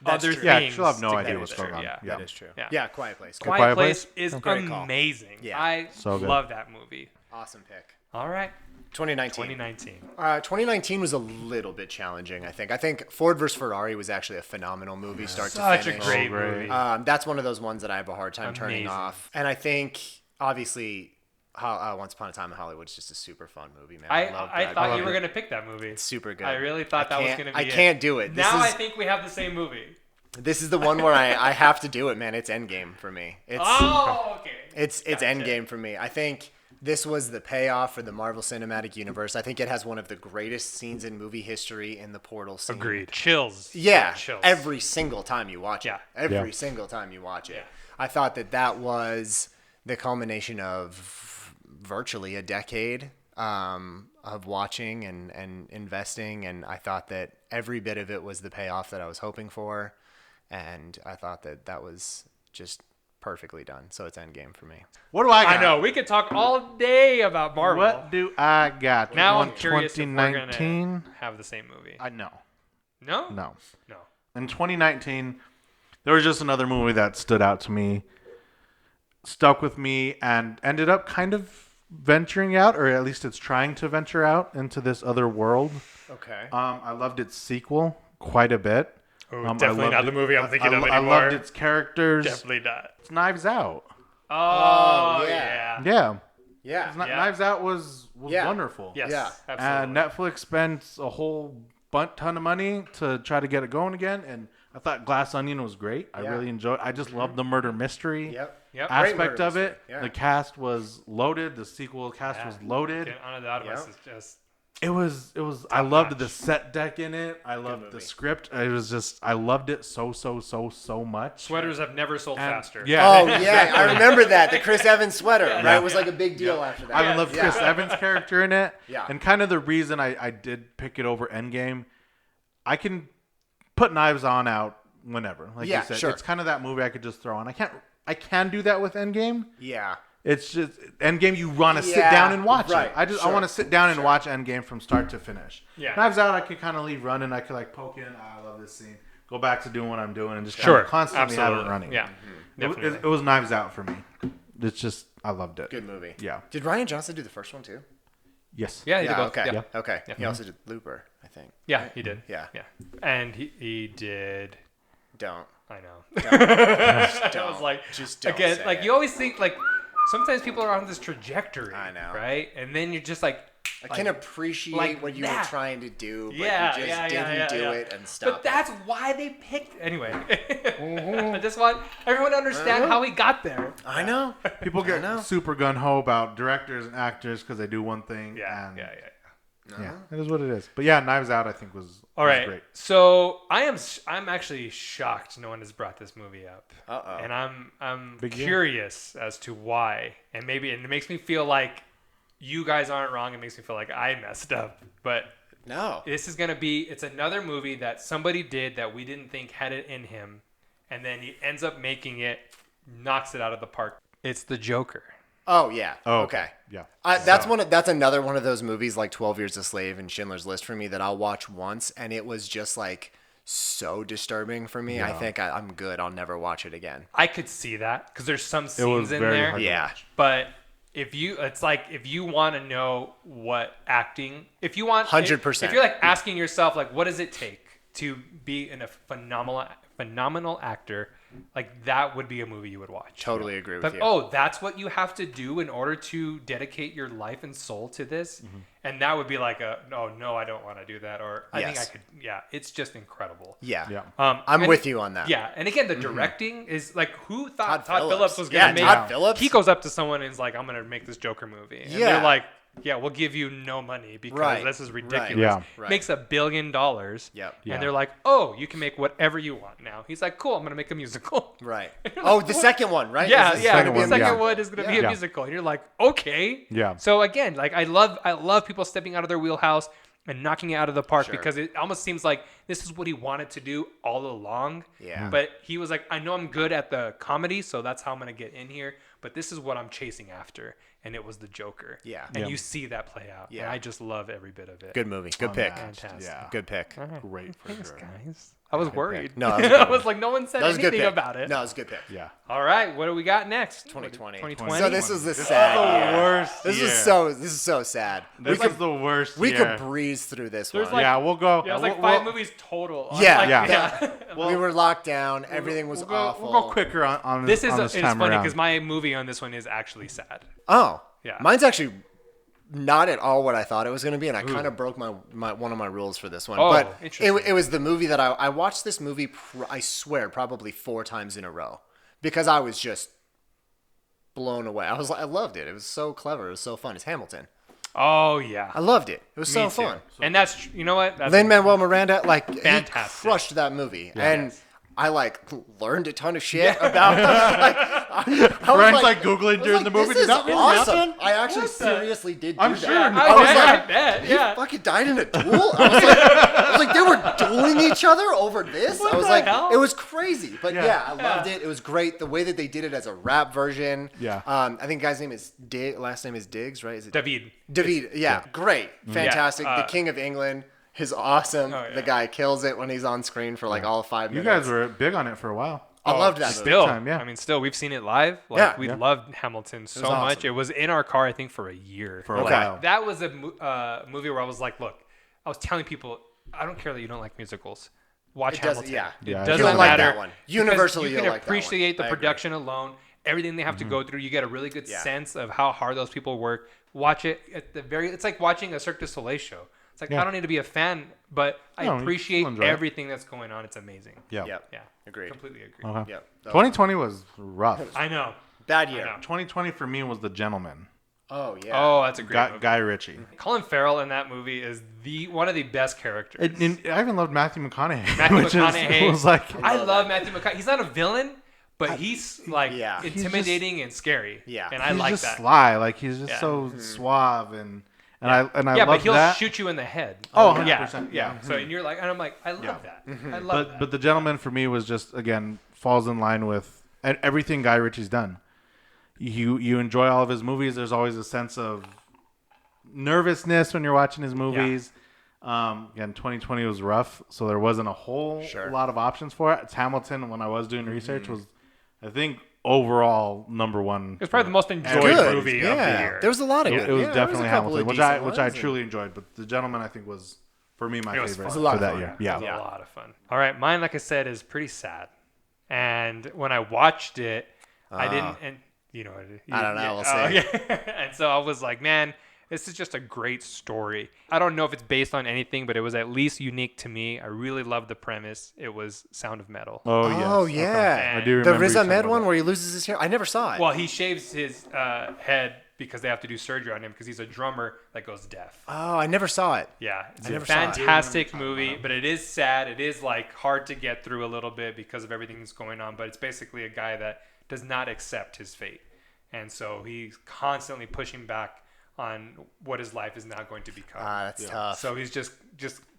That's other true. yeah, things. she'll have no to idea get what's it. going on. Yeah. Yeah. That is true. Yeah. Yeah, Quiet Place. Quiet, Quiet Place, Place? is Great call. amazing. Yeah. I So good. love that movie. Awesome pick. All right, 2019. 2019. 2019 was a little bit challenging, I think. I think Ford vs. Ferrari was actually a phenomenal movie, start Such to a finish. great great. movie. That's one of those ones that I have a hard time turning Amazing. off. And I think, obviously, Once Upon a Time in Hollywood is just a super fun movie, man. I love I that thought movie. you were gonna pick that movie. It's super good. I really thought that was can't- gonna be. I it. can't do it. Now I This is, think we have the same movie. this is the one where I have to do it, man. It's Endgame for me. It's Oh, okay. It's Gotcha. Endgame for me. I think this was the payoff for the Marvel Cinematic Universe. I think it has one of the greatest scenes in movie history in the Portal scene. Agreed. Chills. Yeah, Chills. every single time you watch it. Yeah. Every Yeah. single time you watch it. Yeah. I thought that was the culmination of virtually a decade of watching and investing, and I thought that every bit of it was the payoff that I was hoping for, and I thought that was just perfectly done. So it's Endgame for me. What do I got? I know. We could talk all day about Marvel. What do I got? Now On I'm curious if we're 2019. gonna have the same movie. I know. No. No. No. In 2019, there was just another movie that stood out to me, stuck with me, and ended up kind of venturing out, or at least it's trying to venture out into this other world. Okay. I loved its sequel quite a bit. Oh, I definitely loved not the movie I'm thinking of I anymore. loved its characters. Definitely not. It's Knives Out. Oh, yeah. yeah. Yeah. Yeah. Yeah. Knives Out was Yeah. wonderful. Yes. Yeah. Absolutely. And Netflix spent a whole ton of money to try to get it going again, and I thought Glass Onion was great. I Yeah. really enjoyed. I just loved the murder mystery Yep. Yep. Great aspect murder of it. mystery. Yeah. The cast was loaded. The sequel cast Yeah. was loaded. Get Ana de Armas Yeah. is just It was. I loved notch. the set deck in it. I loved the movie. script. It was just. I loved it so much. Sweaters have never sold And- faster. Yeah. Oh yeah, I remember that the Chris Evans sweater. Right, it was like a big deal after that. I love Chris Evans' character in it. Yeah. And kind of the reason I did pick it over Endgame, I can put Knives On out whenever. Like Yeah, you said, sure. it's kind of that movie I could just throw on. I can do that with Endgame. Yeah. It's just Endgame. You want to sit Yeah, down and watch right, it. I sure, want to sit down and watch Endgame from start to finish. Yeah. Knives Out, I could kind of leave running. I could like poke in. I love this scene. Go back to doing what I'm doing and just kind Sure. of constantly have Absolutely. it running. Yeah. Definitely. It was Knives Out for me. It's just I loved it. Good movie. Yeah. Did Ryan Johnson do the first one too? Yes. Yeah, he did both. Okay. Yeah. Okay. Yeah. He also did Looper, I think. Yeah, he did. Yeah. Yeah. And he did. Don't. I know. Don't. I was like, Just don't again, say like it. you always think like sometimes people are on this trajectory. I know. Right? And then you're just like, I can appreciate like what you that. were trying to do, but Yeah, you just yeah, didn't yeah, do yeah. it and stop. but that's why they picked anyway. I just want everyone to understand how he got there. I know. People I know. get super gun ho about directors and actors because they do one thing. Yeah, and yeah. yeah, it is what it is. But yeah, Knives Out I think was All right. great. So I'm actually shocked no one has brought this movie up. Uh-oh. And I'm Big deal. curious as to why. And it makes me feel like you guys aren't wrong. It makes me feel like I messed up. But No. this is it's another movie that somebody did that we didn't think had it in him, and then he ends up making it, knocks it out of the park. It's The Joker. Oh yeah. Oh, Okay. yeah. That's another one of those movies like 12 Years a Slave and Schindler's List for me that I'll watch once, and it was just like so disturbing for me. I think I'm good. I'll never watch it again. I could see that because there's some It was scenes in very there. hard to Yeah. watch. But if you want to know what acting, if you want, 100%. if you're like asking yourself, like, what does it take to be a phenomenal actor, like that would be a movie you would watch. Totally agree with Like, you. oh, that's what you have to do in order to dedicate your life and soul to this, Mm-hmm. and that would be like no, I don't want to do that, or I think I Yes. could. Yeah, it's just incredible. Yeah. Yeah. I'm and- with you on that. Yeah, and again, the directing is like, who thought Todd Todd Phillips was Yeah, gonna make? Todd Phillips. He goes up to someone and is like, "I'm gonna make this Joker movie," and Yeah. they're like, "Yeah, we'll give you no money because Right, this is right. ridiculous." Yeah. Right. Makes $1 billion. Yep. Yeah. And they're like, "Oh, you can make whatever you want now." He's like, "Cool, I'm gonna make a musical." Right. Oh, the second one, right? Yeah, Is this yeah. gonna be The a second yeah. musical? one is gonna be Yeah. a musical, and you're like, "Okay." Yeah. So again, like I love people stepping out of their wheelhouse and knocking it out of the park Sure. because it almost seems like this is what he wanted to do all along. Yeah. But he was like, I know I'm good at the comedy, so that's how I'm gonna get in here. But this is what I'm chasing after, and it was the Joker. Yeah. And Yeah. you see that play out. Yeah. And I just love every bit of it. Good movie. Good pick. Fantastic. Yeah. Good pick. All right. Great for Thanks, sure. guys. I was worried. No, that was a good I was pick. like, no one said That was a good anything pick. about it. No, it was a good pick. Yeah. All right, what do we got next? 2020. 2020. So this was a sad year. Worst. This year. is so sad. This is the worst. We year. could breeze through this There's one. like- yeah, we'll go. Yeah, it was like we'll- 5 movies total. Yeah, Like, yeah. we were locked down. Everything was we'll go, awful. We'll go quicker on This is on this it's time funny around. because my movie on this one is actually sad. Oh, Yeah. Mine's actually not at all what I thought it was going to be, and I kind of broke my one of my rules for this one. Oh, but interesting. it was the movie that I watched this movie. I swear, probably 4 times in a row because I was just blown away. I was like, I loved it. It was so clever. It was so fun. It's Hamilton. Oh yeah. I loved it. It was so Me too. fun. And that's you know what? That's Lin-Manuel Miranda, like, he Fantastic. crushed that movie. And Yes. I, like, learned a ton of shit about them. Like, I was Brian's like Googling I was during the movie, This did is that really awesome. happen? I actually seriously did do I'm that. sure. I was like, I bet. he Yeah. fucking died in a duel? I was like, they were dueling each other over this? What I was the like, hell? it was crazy. But Yeah. yeah, I loved it. It was great. The way that they did it as a rap version. Yeah. I think the guy's name is last name is Diggs, right? Is it David. David, yeah, great, fantastic. Yeah, The King of England is awesome. Oh, yeah. The guy kills it when he's on screen for like all of 5 You minutes. guys were big on it for a while. I loved that movie. Still, time, yeah. I mean, still, we've seen it live. Like, Yeah. we Yeah. loved Hamilton so awesome. much. It was in our car, I think, for a year. For a Like, while. That was a movie where I was like, look, I was telling people, I don't care that you don't like musicals. Watch It doesn't- Hamilton. yeah. It Yeah. doesn't You'll like matter. that one. Universally, because you you'll can like that one. appreciate the I agree. production alone, everything they have to go through. You get a really good Yeah. sense of how hard those people work. Watch it at the very. It's like watching a Cirque du Soleil show. It's like Yeah. I don't need to be a fan, but I No, you appreciate still enjoy it. everything that's going on. It's amazing. Yeah. Yep. Yeah, Agreed. completely agree. Okay. Yep. 2020 was rough. I know. Bad I year. know. 2020 for me was The Gentleman. Oh yeah. Oh, that's a great movie. Guy Ritchie. Colin Farrell in that movie is one of the best characters. And I even loved Matthew McConaughey. Matthew which McConaughey. was like, I love Matthew McConaughey. He's not a villain, but he's like Yeah. intimidating and scary. Yeah. and I he's like just that. sly. Like he's just Yeah. so suave and I Yeah, love but he'll that. shoot you in the head. Oh, yeah, 100%. yeah. So and you're like, and I'm like, I love that. I love that. But The Gentleman for me was just again falls in line with everything Guy Ritchie's done. You enjoy all of his movies. There's always a sense of nervousness when you're watching his movies. Again, 2020 was rough, so there wasn't a whole lot of options for it. It's Hamilton. When I was doing research, was I think overall number one. It was probably the most enjoyed Good. movie of the year. There was a lot of good. It was yeah, definitely there was a couple Hamilton, of which decent I ones, truly enjoyed. But The Gentleman, I think, was for me my It was favorite fun. It was a lot for of that fun. year. It Yeah. was a lot of fun. All right, mine, like I said, is pretty sad. And when I watched it, I didn't. And you know, I don't know. We'll oh, see. yeah. And so I was like, man, this is just a great story. I don't know if it's based on anything, but it was at least unique to me. I really loved the premise. It was Sound of Metal. Oh yes. Oh Okay. yeah. I do The remember. Riz you talking Ahmed about one that. where he loses his hair. I never saw it. Well, he shaves his head because they have to do surgery on him because he's a drummer that goes deaf. Oh, I never saw it. Yeah, it's I a never saw it. fantastic movie, but it is sad. It is like hard to get through a little bit because of everything that's going on. But it's basically a guy that does not accept his fate, and so he's constantly pushing back on what his life is now going to become. That's tough. So he's just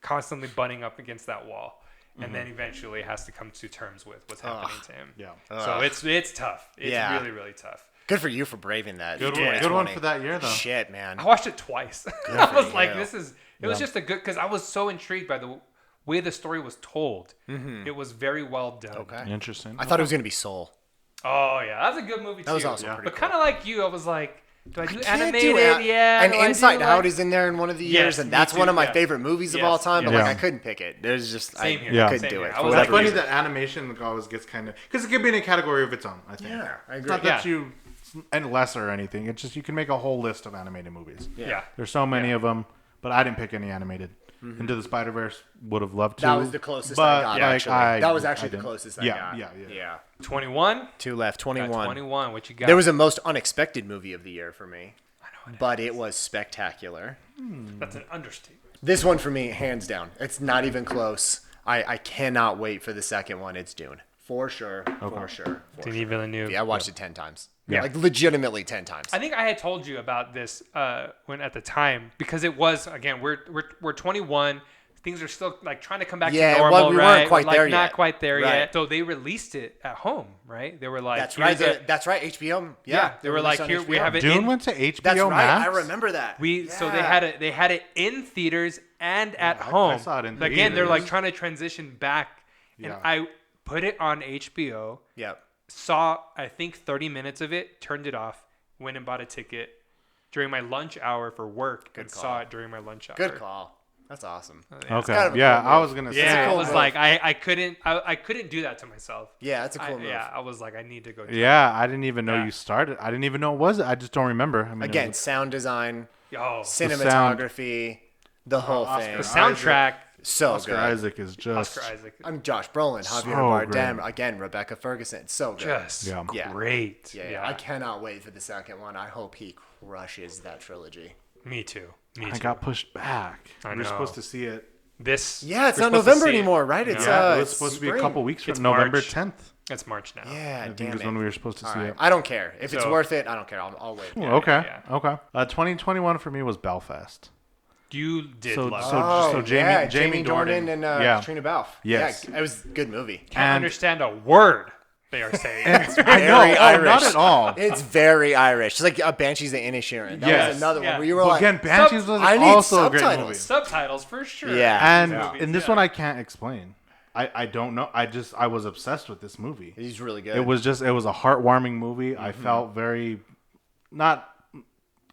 constantly butting up against that wall, and then eventually has to come to terms with what's happening to him. Yeah. So it's tough. It's Yeah. really, really tough. Good for you for braving that. Good Yeah. one. Good one for that year though. Shit, man. I watched it twice. I for was like, you. it was just a good, because I was so intrigued by the way the story was told. It was very well done. Okay. Interesting. I thought it was gonna be Soul. Oh, yeah. That's a good movie, too. That was also pretty But cool. kind of like you, I was like, do I do Can't animated? do it. Yeah. And do I do, Inside Out like- is in there in one of the Yes, years, and me that's too, one of my yeah. favorite movies of Yes, all time. But yes. like, I couldn't pick it. There's just Same I, here. Yeah. couldn't Same do here. it. I for was It's whatever funny reason. that animation always gets kind of because it could be in a category of its own. I think. Yeah, I It's agree. not that Yeah. you and less or anything. It's just you can make a whole list of animated movies. Yeah. There's so many of them, but I didn't pick any animated. Into the Spider-Verse would have loved to. That was the closest but I got. like, Actually, that was I actually the didn't. closest I Yeah, got. yeah. 21? Two left. Got 21. 21. What you got? There was a most unexpected movie of the year for me, but it was spectacular. That's an understatement. This one for me, hands down. It's not even close. I cannot wait for the second one. It's Dune. For sure. For sure. Denis Villeneuve. Yeah, I watched it 10 times. Yeah. Like legitimately 10 times. I think I had told you about this when at the time, because it was, again, we're 21. Things are still like trying to come back Yeah, to well, normal, we right? weren't quite Like, there not yet. quite there Right. yet. So they released it at home, right? They were like, That's right. here's a- That's right. HBO. Yeah, they were like, released on here we HBO. have it. Dune in, went to HBO That's right. Max. I remember that. So they Yeah. had it in theaters and at I home. saw it in Again, they're theaters. like trying to transition back, and Yeah. I put it on HBO. Yep. Saw I think 30 minutes of it, turned it off, went and bought a ticket during my lunch hour for work, and call. saw it during my lunch hour. Good call. That's awesome. Okay. kind of a Yeah, cool I move. was gonna say. Yeah, cool I was move. like, I couldn't do that to myself. Yeah, that's a cool move. Yeah, I was like, I need to go. Do Yeah, I didn't even know Yeah. you started. I didn't even know it was. I just don't remember. I mean, Again, sound design, that. Oh, cinematography, the whole Oscar thing. the soundtrack. So Oscar good. Isaac is just. Oscar Isaac. I'm Josh Brolin, Javier So Bardem, great. again, Rebecca Ferguson. So good. Just Yeah. Yeah. great. Yeah, I cannot wait for the second one. I hope he crushes that trilogy. Me too. Me I too. got pushed back. I We were know. supposed to see it. This. Yeah, it's we're not supposed to November see it. anymore, right? It's Yeah, it was it's supposed to be a spring. couple weeks from It's November March. 10th. It's March now. Yeah, I think damn is it. when we were supposed to All see right. it. I don't care. If it's So- worth it, I don't care. I'll wait. Ooh, okay. yeah. Okay. 2021 for me was Belfast. You did So- love so- it. Oh, Jamie- yeah, Jamie Dornan Dornan. and Yeah. Katrina Balfe. Yes. Yeah, it was a good movie. Can't and- understand a word they are saying. I know. Very Oh, Irish. not at all. It's very Irish. It's like Banshees of Inisherin. That Yes. was another Yeah. one where you were Well, like, again, Banshees was I need also a great subtitles. movie. Subtitles for sure. Yeah. And Movies, in this yeah. one, I can't explain. I don't know. I was obsessed with this movie. he's really good. It was a heartwarming movie. I Mm-hmm. felt very not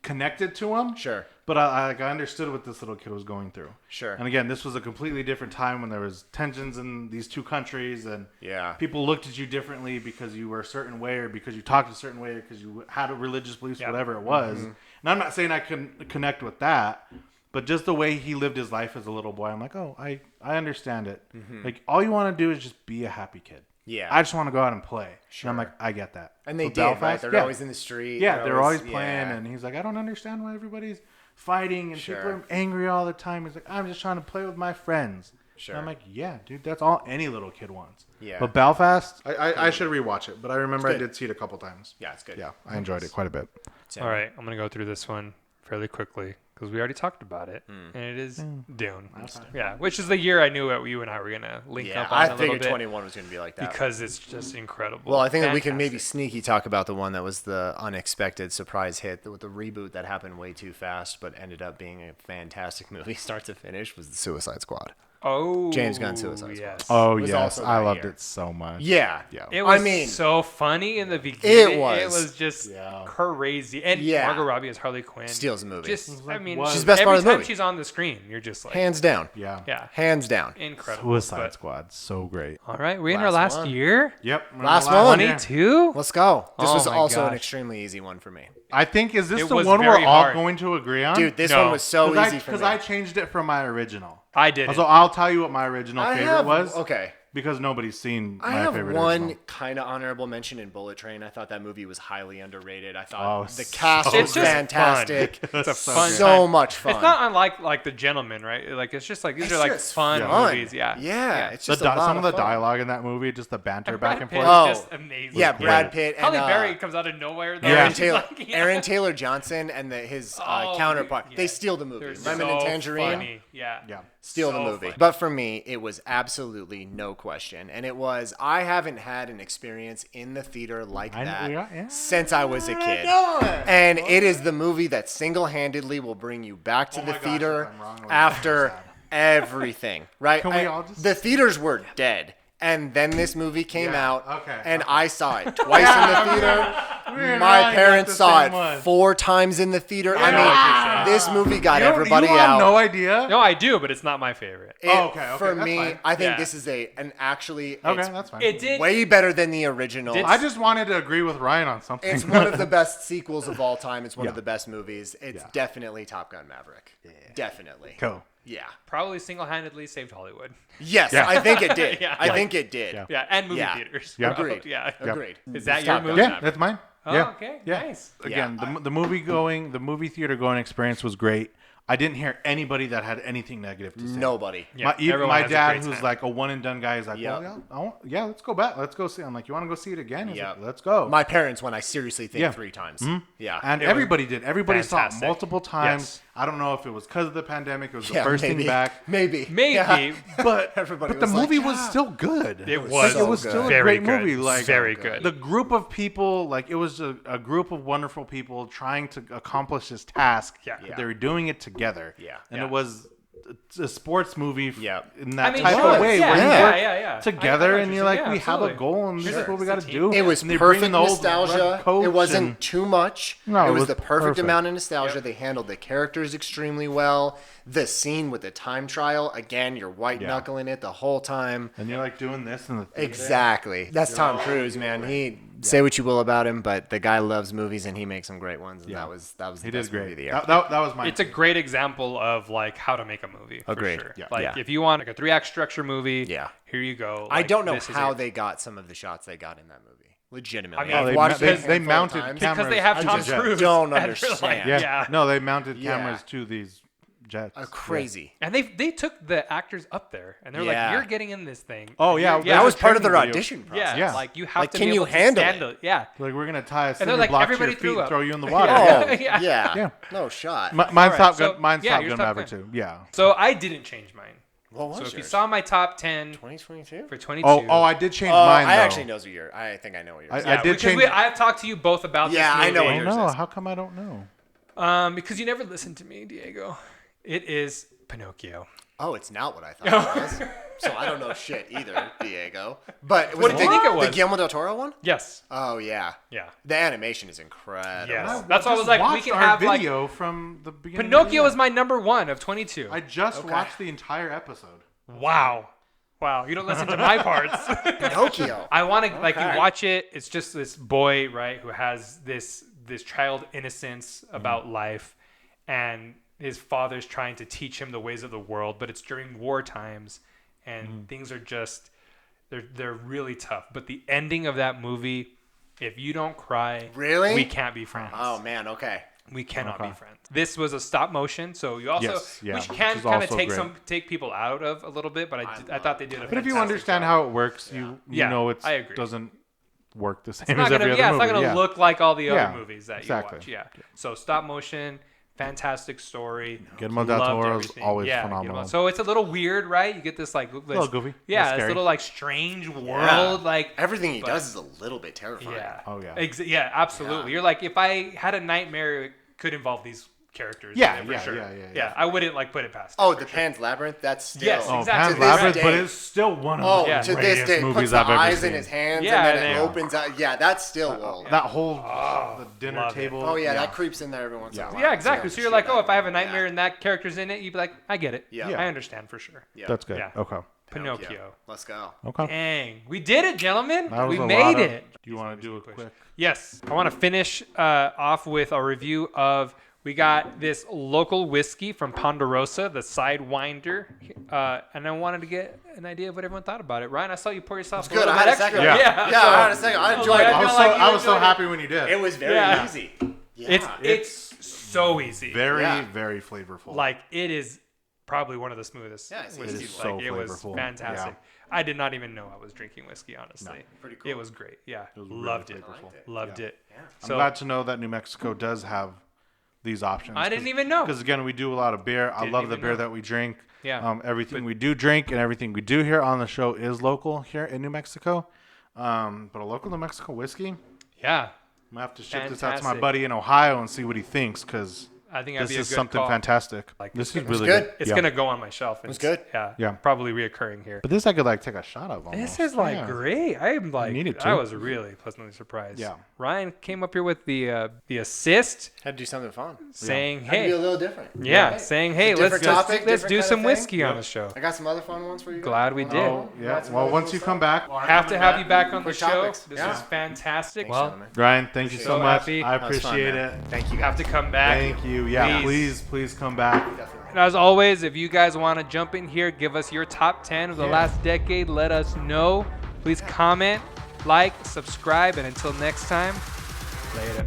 connected to him. Sure. But I understood what this little kid was going through. Sure. And again, this was a completely different time when there was tensions in these two countries, and Yeah. people looked at you differently because you were a certain way, or because you talked a certain way, or because you had a religious beliefs, Yeah. whatever it was. Mm-hmm. And I'm not saying I can connect with that, but just the way he lived his life as a little boy, I'm like, oh, I understand it. Mm-hmm. Like all you want to do is just be a happy kid. Yeah. I just want to go out and play. Sure. And I'm like, I get that. And they But did, right? Belfast, They're yeah. always in the street. Yeah, they're always playing, yeah. and he's like, I don't understand why everybody's fighting and Sure. people are angry all the time. He's like, I'm just trying to play with my friends. Sure. And I'm like, yeah, dude, that's all any little kid wants. Yeah. But Belfast, I should rewatch it, but I remember I good. did see it a couple times. Yeah, it's good. Yeah, I enjoyed it quite a bit. Same. All right, I'm gonna go through this one fairly quickly because we already talked about it, and it is Dune. Yeah, which is the year I knew that you and I were gonna link Yeah, up on I a little figured bit 21 was going to be like that. because it's just incredible. Well, I think that we can maybe Fantastic. sneaky talk about the one that was the unexpected surprise hit with the reboot that happened way too fast, but ended up being a fantastic movie, start to finish, was the Suicide Squad. Oh, James Gunn Suicide Squad. yes. Oh, was yes. also I that loved year. it so much. Yeah. Yeah. It was I mean, so funny in the beginning. It was. It was just Yeah. crazy. And Yeah. Margot Robbie as Harley Quinn Steals the movie. Just, I mean, what? She's the best every part of the time movie. she's on the screen, you're just like, Hands down. Yeah. yeah, Hands down. incredible. Suicide But- Squad, so great. All right, we're in our Last last one. year. Yep. Last one. one. 22. Let's go. This Oh was my also an gosh. extremely easy one for me. I think, is this It the was one we're very all hard. going to agree on? Dude, this No. one was so easy for me. Because I changed it from my original. I did. So I'll tell you what my original I favorite have, was. Okay. Because nobody's seen I my have favorite one original. kind of honorable mention in Bullet Train. I thought that movie was highly underrated. I Oh, thought the so cast It's was just fantastic. It's a So fun good. So time. much fun. It's not unlike like The Gentleman, right? Like it's just like these It's are like just fun fun. movies. Yeah. Yeah, it's The just a lot some of the fun. dialogue in that movie, just the banter And back Brad and Pitt forth. Oh, is just amazing. Yeah, was Brad great. Pitt and Halle Berry comes out of nowhere. Though. Yeah. Aaron She's Taylor, like, yeah. Aaron Taylor Johnson and his Oh, counterpart. yeah. They steal the movie. They're Lemon so and Tangerine. funny. Yeah. Yeah. Steal the So movie. funny. But for me, it was absolutely no question. And it was, I haven't had an experience in the theater like I know, that yeah. since I was a kid. And it is the movie that single-handedly will bring you back to Oh the my gosh, theater if I'm wrong, I'm after sad. everything, right? Can we all just- The theaters were dead. And then this movie came Yeah, out, okay, and okay. I saw it twice in the theater. and My Ryan parents got the saw same it one. 4 times in the theater. I know what I you're mean, this movie got You don't- everybody you out. have no idea? No, I do, but it's not my favorite. It- Oh, okay, For that's me, fine. I think Yeah. this is an actually Okay, it's that's fine. It did. way better than the original. Did- I just wanted to agree with Ryan on something. It's one of the best sequels of all time. It's one of Yeah. the best movies. It's Yeah. definitely Top Gun Maverick. Definitely. Cool. Yeah. Probably single-handedly saved Hollywood. Yes, Yeah. I think it did. Yeah. I think it did. Yeah. Yeah, and movie Yeah. theaters. Yeah. bro. Agreed. Yeah. Agreed. Is that It's your Top Gun movie? Yeah, Maverick. that's mine. Oh, yeah. okay. Yeah. Nice. Again, Yeah. the movie theater going experience was great. I didn't hear anybody that had anything negative to say. Nobody. Yeah, Even everyone my has a dad, great who's time. like a one and done guy, is like, Yep. well, yeah, let's go back. Let's go see. I'm like, you want to go see it again? He's Yep. like, let's go. My parents went, I seriously think Yeah. 3 times. Yeah. and It was everybody did. Everybody saw it fantastic. multiple times. Yes. I don't know if it was because of the pandemic. It was the Yeah, first maybe. thing back. Maybe. Maybe. Yeah. But Everybody but the was like, movie was "Yeah." still good. It was Like, so it was good. still a Very great good. movie. Like Very so good. the group of people, like it was a group of wonderful people trying to accomplish this task. Yeah. But they were doing it together. Yeah. And Yeah. it was a sports movie Yeah. in that I mean, type sure. of way Yeah, where you yeah, work yeah. together I know what and you're you're saying. like, Yeah, we have a absolutely. goal and this Sure. is what we It's got a to team. do. It was And they bring perfect in the old nostalgia. red coach It wasn't and- too much. No, it it was was the perfect perfect. amount of nostalgia. Yep. They handled the characters extremely well. The scene with the time trial, again, you're white knuckling it the whole time. and you're like doing this in the theater. Exactly. That's Tom Cruise, man. He say what you will about him, but the guy loves movies and he makes some great ones. And Yeah. that was the He best did movie of the great. year. That was my. It's a great example of like how to make a movie. Agreed. For sure. Yeah. Like Yeah. if you want like a 3-act structure movie, Yeah. here you go. I Like, don't know this is how it. they got some of the shots they got in that movie. Legitimately. I mean, I've they, watched they, it a they handful of mounted times. cameras. because they have to Tom the jets. Cruise. don't and they're understand. like, Yeah. yeah. No, they mounted Yeah. cameras to these jets. Crazy. And they took the actors up there and they're Yeah. like, you're getting in this thing. Oh, yeah, You're- that That was part of training their video. audition process. Yeah, Yeah. like you have Like, to can be you able to handle stand it? Yeah. Like we're gonna tie a they're cinder like, block to your everybody feet threw and up. throw you in the water. Oh, Yeah. yeah. Yeah. No shot. Mine's All right, Top so- Gun. Mine's yeah, Top yours Gun Top Maverick Gun. too. Yeah. So I didn't change mine. What was So if you yours? saw my top 10 2022? for 22. Oh, I did change mine. I though. actually knows what you're. I think I know what you're. I saying. did because change. I've talked to you both about Yeah, this I know movie. what Oh yours no! is. How come I don't know? Because you never listened to me, Diego. It is Pinocchio. Oh, it's not what I thought it was. So I don't know shit either, Diego. But was What did you think it was? The Guillermo del Toro one? Yes. Oh yeah. Yeah. The animation is incredible. Yes. That's why I was just like, we watched can our have like video from the beginning. Pinocchio of is my number 1 of 22. I just Okay. watched the entire episode. Wow. You don't listen to my parts. Pinocchio. I want to like you Okay. watch it. It's just this boy, right, who has this child innocence about life, and his father's trying to teach him the ways of the world, but it's during war times, and things are just They're really tough. But the ending of that movie, if you don't cry, Really? we can't be friends. Oh man, okay. We cannot be friends. This was a stop motion, so you also Yes, yeah, which which can is kind of also take great. take people out of a little bit, but I thought they did a But if you fantastic understand job. how it works, you Yeah, know it I agree. doesn't work the same It's not as every gonna, other it's movie. not gonna look like all the Yeah, other movies that exactly. you watch. Yeah. So stop motion, fantastic story. Guillermo del Loved Toro is everything. always Yeah, phenomenal. So it's a little weird, right? You get this like this, little goofy, Yeah, little this scary. little like strange world, like Everything he but- does is a little bit terrifying. yeah. Oh, yeah. Yeah, absolutely. Yeah. You're like, if I had a nightmare, it could involve these characters. Yeah, in it, for yeah, sure. yeah. I wouldn't like put it past. Oh, it, for the sure. Pan's Labyrinth. That's still. Yes, Oh, exactly. Pan's To this Labyrinth, day. but it's still one of Oh, the Yeah. to greatest this day, movies puts the I've ever eyes seen. in his hands Yeah, and then and it then- opens out. Yeah, that's still old. That whole the dinner love it. table. Oh yeah, that creeps in there every once in a while. Yeah, exactly. So you're like, Shit, oh, if I have a yeah. nightmare and that character's in it, you'd be like, I get it. Yeah. I understand for sure. Yeah. That's good. Yeah. Okay. Pinocchio. Let's go. Okay. Dang, we did it, gentlemen. That was We a made lot of- it. Do you want to do a quick? Yes. I want to finish off with a review of. We got this local whiskey from Ponderosa, the Sidewinder, and I wanted to get an idea of what everyone thought about it. Ryan, I saw you pour yourself It's a good. little I had bit a second. extra. Yeah. Yeah, I had a second. I enjoyed like, it. I I was feel so like you I was so enjoyed it. happy when you did. It was very Yeah. easy. Yeah. It's so easy. very Yeah. very flavorful. Like it is probably one of the smoothest Yeah, it's whiskeys. easy. It is so Like it was flavorful. fantastic. I did not even know I was drinking whiskey, honestly. No. Pretty cool. It was great. Yeah. was really Loved it. flavorful. Loved Yeah. it. I'm So glad to know that New Mexico does have these options. I didn't even know. Because again, we do a lot of beer. I Didn't love the even beer know. that we drink. Yeah. Everything we do drink and everything we do here on the show is local here in New Mexico. But a local New Mexico whiskey, Yeah. I'm gonna have to ship this out to my Fantastic. buddy in Ohio and see what he thinks. Because I think that'd this be a is good something call. fantastic. Like, This it's is good. really good. good. It's Yeah. gonna go on my shelf. was good. Yeah. Yeah. Probably reoccurring here. But this I could like take a shot of. Almost. This is like Yeah. great. I'm like, needed I to. was really pleasantly surprised. Yeah. Ryan came up here with the assist, Had to do something fun. saying, Had to be a "Hey, little different. yeah, Right? saying, hey, let's Different topic, let's different do kind some of whiskey thing. on the show." I got some other fun ones for you guys. Glad we did. Oh, yeah. Got some Well, other once cool you stuff. come back, Have to have you back on the Quick show. topics. This Yeah. was fantastic. Thanks, Well, gentlemen. Ryan, thank you so So much. happy. I That was fun, appreciate man. it. Thank you. you have Guys. to come back. Thank you. Yeah, please come back. And as always, if you guys want to jump in here, give us your top 10 of the Yeah. last decade. Let us know. Please comment, like, subscribe, and until next time, later.